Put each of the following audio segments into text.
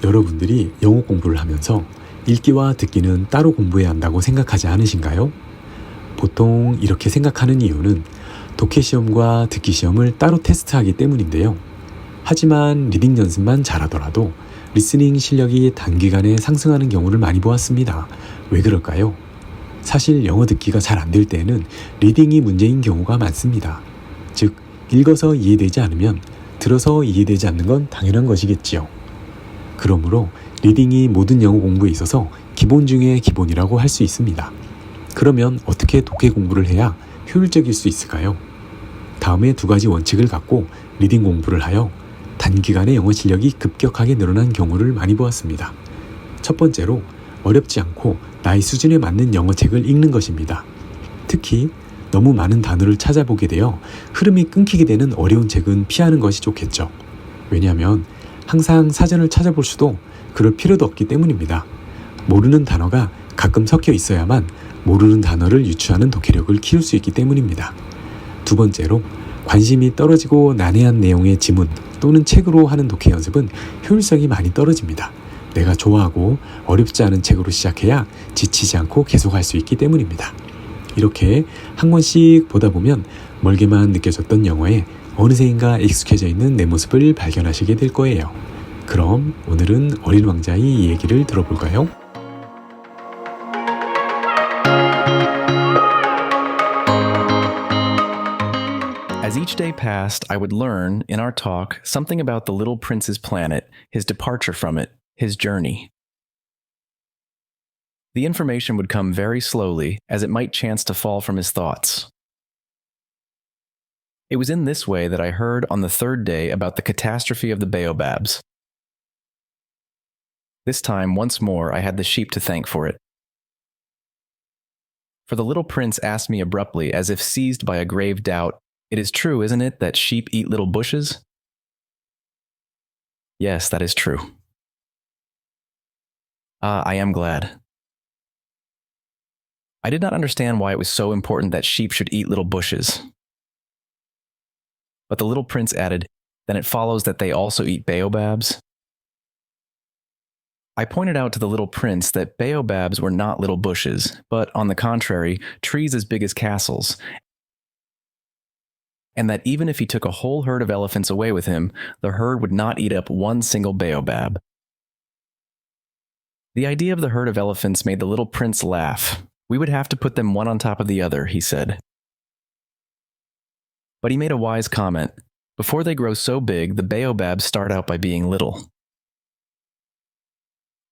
여러분들이 영어 공부를 하면서 읽기와 듣기는 따로 공부해야 한다고 생각하지 않으신가요? 보통 이렇게 생각하는 이유는 독해 시험과 듣기 시험을 따로 테스트하기 때문인데요. 하지만 리딩 연습만 잘하더라도 리스닝 실력이 단기간에 상승하는 경우를 많이 보았습니다. 왜 그럴까요? 사실 영어 듣기가 잘 안 될 때에는 리딩이 문제인 경우가 많습니다. 즉, 읽어서 이해되지 않으면 들어서 이해되지 않는 건 당연한 것이겠지요. 그러므로 리딩이 모든 영어 공부에 있어서 기본 중에 기본이라고 할 수 있습니다. 그러면 어떻게 독해 공부를 해야 효율적일 수 있을까요? 다음에 두 가지 원칙을 갖고 리딩 공부를 하여 단기간에 영어 실력이 급격하게 늘어난 경우를 많이 보았습니다. 첫 번째로 어렵지 않고 나의 수준에 맞는 영어 책을 읽는 것입니다. 특히 너무 많은 단어를 찾아보게 되어 흐름이 끊기게 되는 어려운 책은 피하는 것이 좋겠죠. 왜냐하면 항상 사전을 찾아볼 수도 그럴 필요도 없기 때문입니다. 모르는 단어가 가끔 섞여 있어야만 모르는 단어를 유추하는 독해력을 키울 수 있기 때문입니다. 두 번째로 관심이 떨어지고 난해한 내용의 지문 또는 책으로 하는 독해 연습은 효율성이 많이 떨어집니다. 내가 좋아하고 어렵지 않은 책으로 시작해야 지치지 않고 계속할 수 있기 때문입니다. 이렇게 한 권씩 보다 보면 멀게만 느껴졌던 영어에 어느새인가 익숙해져 있는 내 모습을 발견하시게 될 거예요. 그럼 오늘은 어린 왕자의 이 얘기를 들어볼까요? As each day passed, I would learn, in our talk, something about the little prince's planet, his departure from it, his journey. The information would come very slowly, as it might chance to fall from his thoughts. It was in this way that I heard on the third day about the catastrophe of the baobabs. This time, once more, I had the sheep to thank for it. For the little prince asked me abruptly, as if seized by a grave doubt, "It is true, isn't it, that sheep eat little bushes?" Yes, that is true. Ah, I am glad. I did not understand why it was so important that sheep should eat little bushes. But the little prince added, "Then it follows that they also eat baobabs?" I pointed out to the little prince that baobabs were not little bushes, but, on the contrary, trees as big as castles, and that even if he took a whole herd of elephants away with him, the herd would not eat up one single baobab. The idea of the herd of elephants made the little prince laugh. We would have to put them one on top of the other, he said. But he made a wise comment. Before they grow so big, the baobabs start out by being little.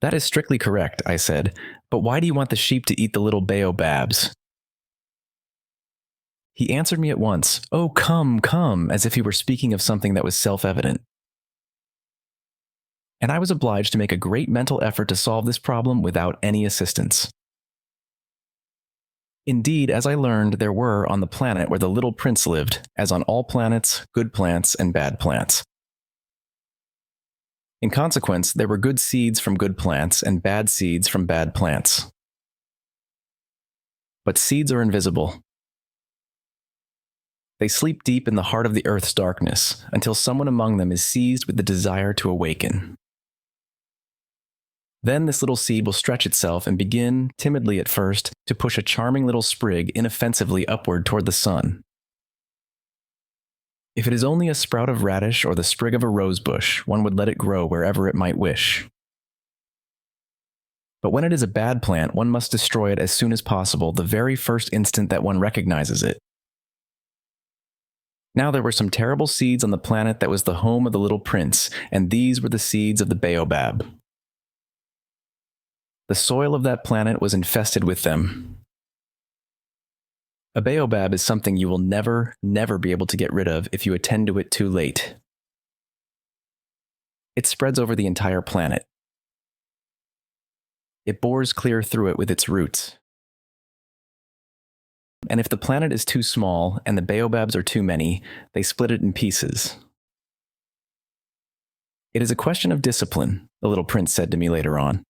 That is strictly correct, I said, but why do you want the sheep to eat the little baobabs? He answered me at once, "Oh, come, come," as if he were speaking of something that was self-evident. And I was obliged to make a great mental effort to solve this problem without any assistance. Indeed, as I learned, there were, on the planet where the little prince lived, as on all planets, good plants and bad plants. In consequence, there were good seeds from good plants and bad seeds from bad plants. But seeds are invisible. They sleep deep in the heart of the earth's darkness, until someone among them is seized with the desire to awaken. Then this little seed will stretch itself and begin, timidly at first, to push a charming little sprig inoffensively upward toward the sun. If it is only a sprout of radish or the sprig of a rose bush, one would let it grow wherever it might wish. But when it is a bad plant, one must destroy it as soon as possible, the very first instant that one recognizes it. Now there were some terrible seeds on the planet that was the home of the little prince, and these were the seeds of the baobab. The soil of that planet was infested with them. A baobab is something you will never, never be able to get rid of if you attend to it too late. It spreads over the entire planet. It bores clear through it with its roots. And if the planet is too small and the baobabs are too many, they split it in pieces. It is a question of discipline, the little prince said to me later on.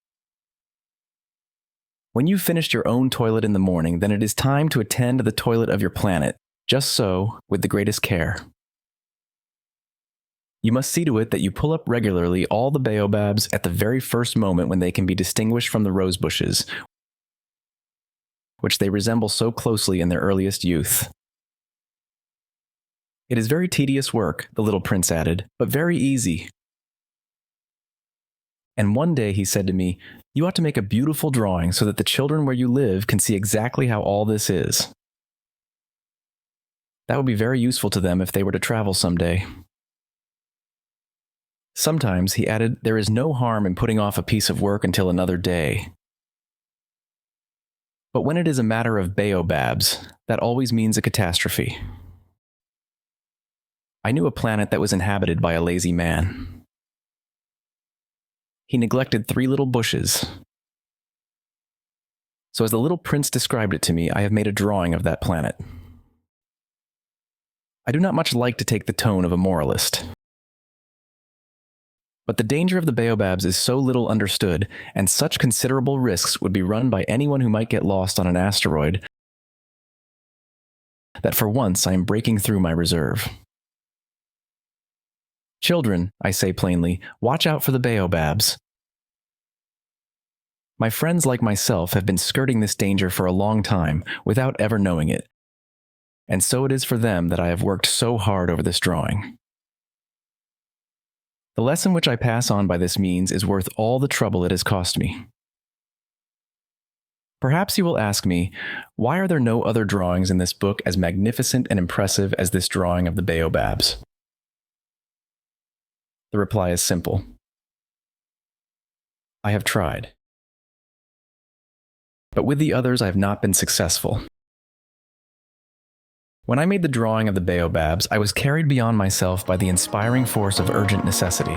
When you've finished your own toilet in the morning, then it is time to attend to the toilet of your planet, just so, with the greatest care. You must see to it that you pull up regularly all the baobabs at the very first moment when they can be distinguished from the rose bushes, which they resemble so closely in their earliest youth. It is very tedious work, the little prince added, but very easy. And one day he said to me, "You ought to make a beautiful drawing so that the children where you live can see exactly how all this is. That would be very useful to them if they were to travel someday." Sometimes, he added, there is no harm in putting off a piece of work until another day. But when it is a matter of baobabs, that always means a catastrophe. I knew a planet that was inhabited by a lazy man. He neglected 3 little bushes. So as the little prince described it to me, I have made a drawing of that planet. I do not much like to take the tone of a moralist. But the danger of the baobabs is so little understood, and such considerable risks would be run by anyone who might get lost on an asteroid, that for once I am breaking through my reserve. Children, I say plainly, watch out for the baobabs. My friends like myself have been skirting this danger for a long time without ever knowing it, and so it is for them that I have worked so hard over this drawing. The lesson which I pass on by this means is worth all the trouble it has cost me. Perhaps you will ask me, why are there no other drawings in this book as magnificent and impressive as this drawing of the baobabs? The reply is simple. I have tried. But with the others I have not been successful. When I made the drawing of the baobabs, I was carried beyond myself by the inspiring force of urgent necessity.